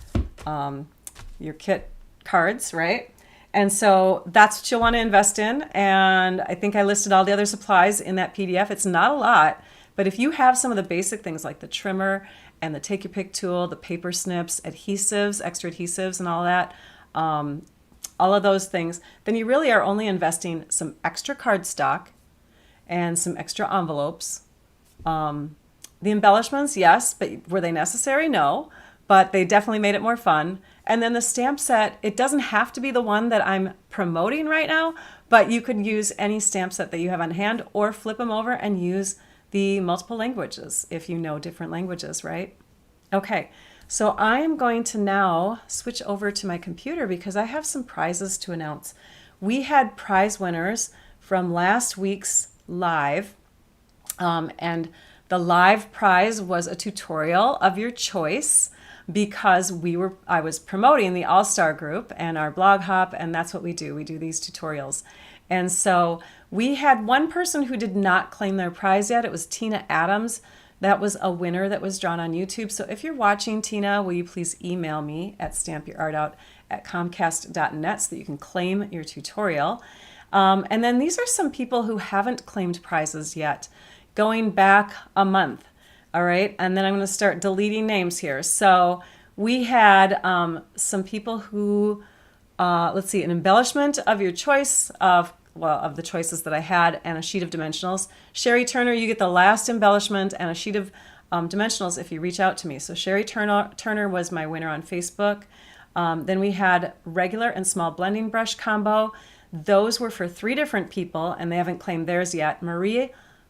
kit cards, right? And so that's what you'll want to invest in. And I think I listed all the other supplies in that PDF. It's not a lot, but if you have some of the basic things like the trimmer and the take your pick tool, the paper snips, adhesives, extra adhesives and all that, all of those things, then you really are only investing some extra cardstock and some extra envelopes. The embellishments, yes, but were they necessary? No, but they definitely made it more fun. And then the stamp set, it doesn't have to be the one that I'm promoting right now, but you could use any stamp set that you have on hand or flip them over and use the multiple languages if you know different languages, right? Okay, so I am going to now switch over to my computer because I have some prizes to announce. We had prize winners from last week's live, and the live prize was a tutorial of your choice, because I was promoting the All-Star group and our blog hop, and that's what we do. We do these tutorials. And so we had one person who did not claim their prize yet. It was Tina Adams. That was a winner that was drawn on YouTube. So if you're watching, Tina, will you please email me at stampyourartout@comcast.net so that you can claim your tutorial. And then these are some people who haven't claimed prizes yet, going back a month. All right, and then I'm going to start deleting names here. So we had some people who, let's see, an embellishment of your choice of the choices that I had, and a sheet of dimensionals. Sherry Turner, you get the last embellishment and a sheet of dimensionals if you reach out to me. So Sherry Turner was my winner on Facebook. Then we had regular and small blending brush combo. Those were for 3 different people, and they haven't claimed theirs yet.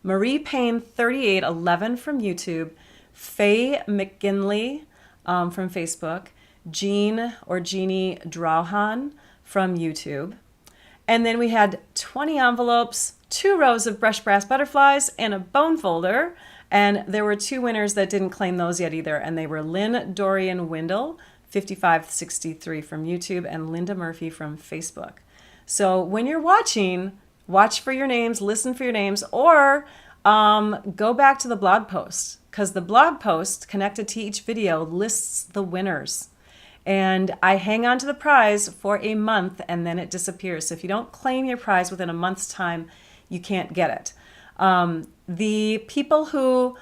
Marie Payne 3811 from YouTube, Faye McGinley from Facebook, Jeannie Drawhan from YouTube. And then we had 20 envelopes, 2 rows of brushed brass butterflies, and a bone folder. And there were 2 winners that didn't claim those yet either, and they were Lynn Dorian Windle, 5563 from YouTube, and Linda Murphy from Facebook. So when you're watching, watch for your names, listen for your names, or go back to the blog post, because the blog post connected to each video lists the winners. And I hang on to the prize for a month and then it disappears. So if you don't claim your prize within a month's time, you can't get it. The people who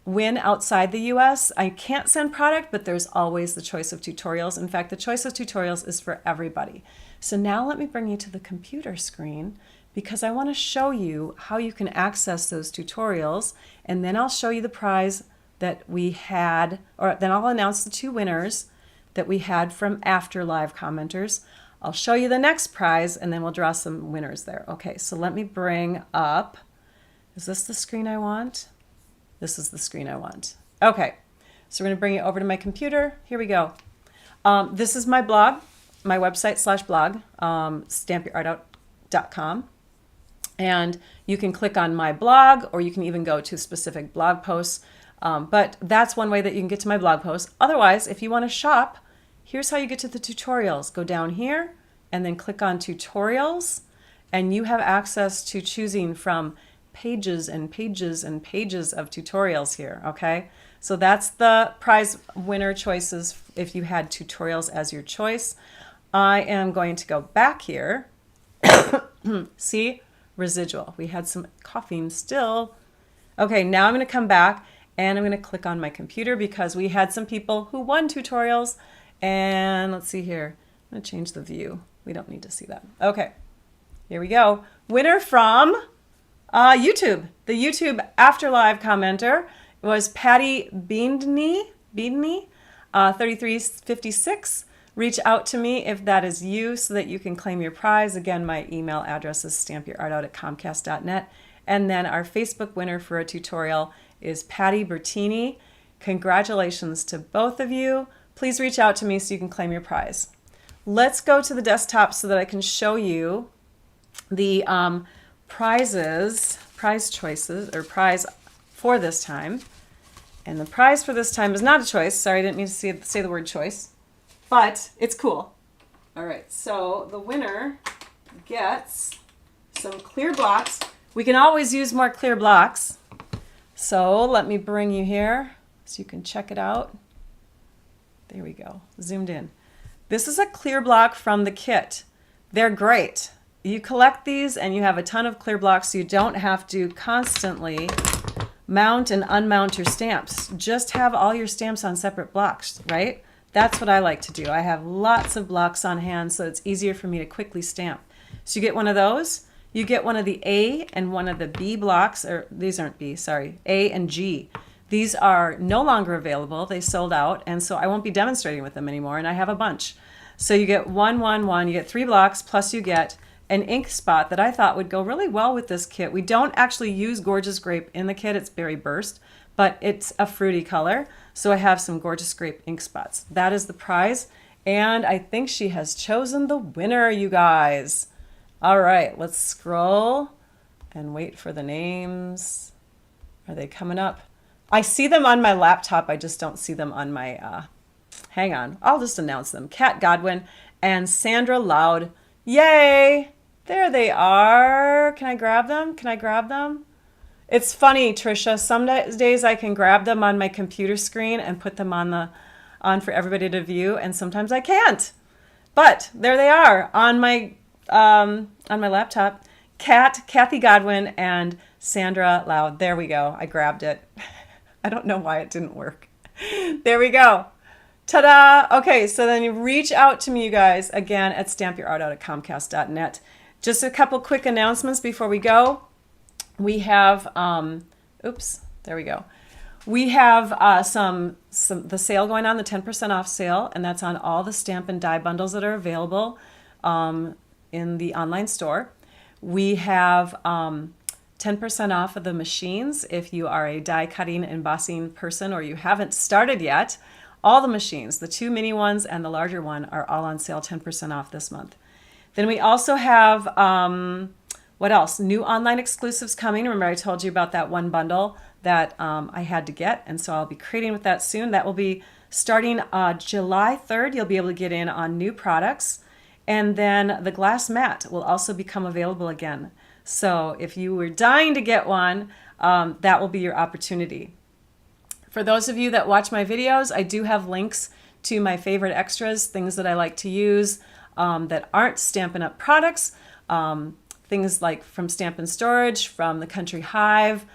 win outside the US, I can't send product, but there's always the choice of tutorials. In fact, the choice of tutorials is for everybody. So now let me bring you to the computer screen because I want to show you how you can access those tutorials, and then I'll show you the prize that we had, or then I'll announce the 2 winners that we had from after live commenters. I'll show you the next prize and then we'll draw some winners there. Okay, so let me bring up, is this the screen I want? This is the screen I want. Okay, so we're going to bring it over to my computer. Here we go. This is my blog, my website / blog, stampyourartout.com. And you can click on my blog, or you can even go to specific blog posts. But that's one way that you can get to my blog posts. Otherwise, if you want to shop, here's how you get to the tutorials. Go down here and then click on tutorials, and you have access to choosing from pages and pages and pages of tutorials here, okay? So that's the prize winner choices if you had tutorials as your choice. I am going to go back here. See? Residual. We had some coughing still. Okay, now I'm going to come back and I'm going to click on my computer because we had some people who won tutorials. And let's see here. I'm going to change the view. We don't need to see that. Okay, here we go. Winner from YouTube. The YouTube After Live commenter was Patty Beandney, 3356. Reach out to me if that is you so that you can claim your prize. Again, my email address is stampyourartout@comcast.net. And then our Facebook winner for a tutorial is Patty Bertini. Congratulations to both of you. Please reach out to me so you can claim your prize. Let's go to the desktop so that I can show you the prize choices, or prize for this time. And the prize for this time is not a choice. Sorry, I didn't mean to say the word choice, but it's cool. All right, so the winner gets some clear blocks. We can always use more clear blocks. So let me bring you here so you can check it out. There we go, zoomed in. This is a clear block from the kit. They're great. You collect these and you have a ton of clear blocks so you don't have to constantly mount and unmount your stamps. Just have all your stamps on separate blocks, right? That's what I like to do. I have lots of blocks on hand so it's easier for me to quickly stamp. So you get one of those, you get one of the A and one of the B blocks, or these aren't B, sorry, A and G. These are no longer available. They sold out, and so I won't be demonstrating with them anymore, and I have a bunch. So you get one, you get 3 blocks, plus you get an ink spot that I thought would go really well with this kit. We don't actually use Gorgeous Grape in the kit. It's Berry Burst, but it's a fruity color. So I have some Gorgeous Grape ink spots. That is the prize, and I think she has chosen the winner, you guys. All right, let's scroll and wait for the names. Are they coming up? I see them on my laptop. I just don't see them on my, hang on. I'll just announce them. Kat Godwin and Sandra Loud. Yay! There they are. Can I grab them? Can I grab them? It's funny, Trisha. Some days I can grab them on my computer screen and put them on for everybody to view, and sometimes I can't. But there they are on my laptop. Kathy Godwin and Sandra Loud. There we go. I grabbed it. I don't know why it didn't work. There we go. Ta-da! Okay, so then you reach out to me, you guys, again at stampyourartout@comcast.net. Just a couple quick announcements before we go. We have, oops, there we go. We have the sale going on, the 10% off sale, and that's on all the stamp and die bundles that are available in the online store. We have 10% off of the machines if you are a die cutting embossing person or you haven't started yet. All the machines, the 2 mini ones and the larger one, are all on sale 10% off this month. Then we also have, what else? New online exclusives coming. Remember I told you about that one bundle that I had to get, and so I'll be creating with that soon. That will be starting July 3rd. You'll be able to get in on new products. And then the glass mat will also become available again. So if you were dying to get one, that will be your opportunity. For those of you that watch my videos, I do have links to my favorite extras, things that I like to use that aren't Stampin' Up! Products, things like from Stampin' Storage, from the Country Hive,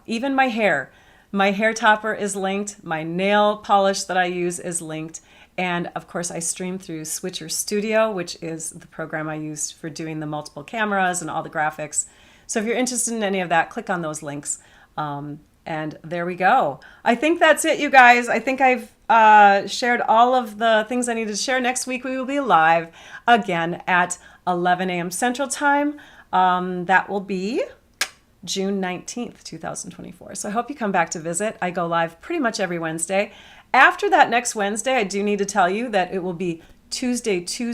even my hair. My hair topper is linked, my nail polish that I use is linked, and of course I stream through Switcher Studio, which is the program I used for doing the multiple cameras and all the graphics. So if you're interested in any of that, click on those links. And there we go. I think that's it, you guys. I think I've shared all of the things I needed to share. Next week we will be live again at 11 a.m. Central Time. That will be June 19th, 2024. So I hope you come back to visit. I go live pretty much every Wednesday. After that next Wednesday, I do need to tell you that it will be Tuesday, 2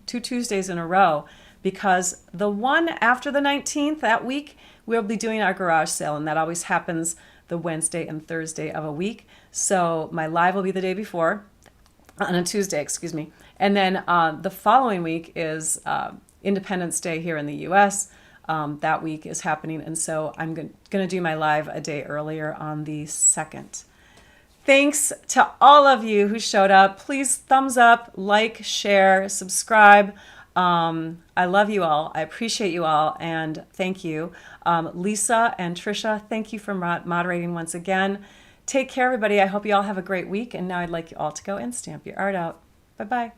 Tuesdays in a row, because the one after the 19th, that week, we'll be doing our garage sale, and that always happens the Wednesday and Thursday of a week. So my live will be the day before, on a Tuesday, excuse me. And then the following week is Independence Day here in the U.S. That week is happening, and so I'm going to do my live a day earlier on the 2nd. Thanks to all of you who showed up. Please thumbs up, like, share, subscribe. I love you all. I appreciate you all, and thank you. Lisa and Trisha, thank you for moderating once again. Take care, everybody. I hope you all have a great week, and now I'd like you all to go and stamp your art out. Bye-bye.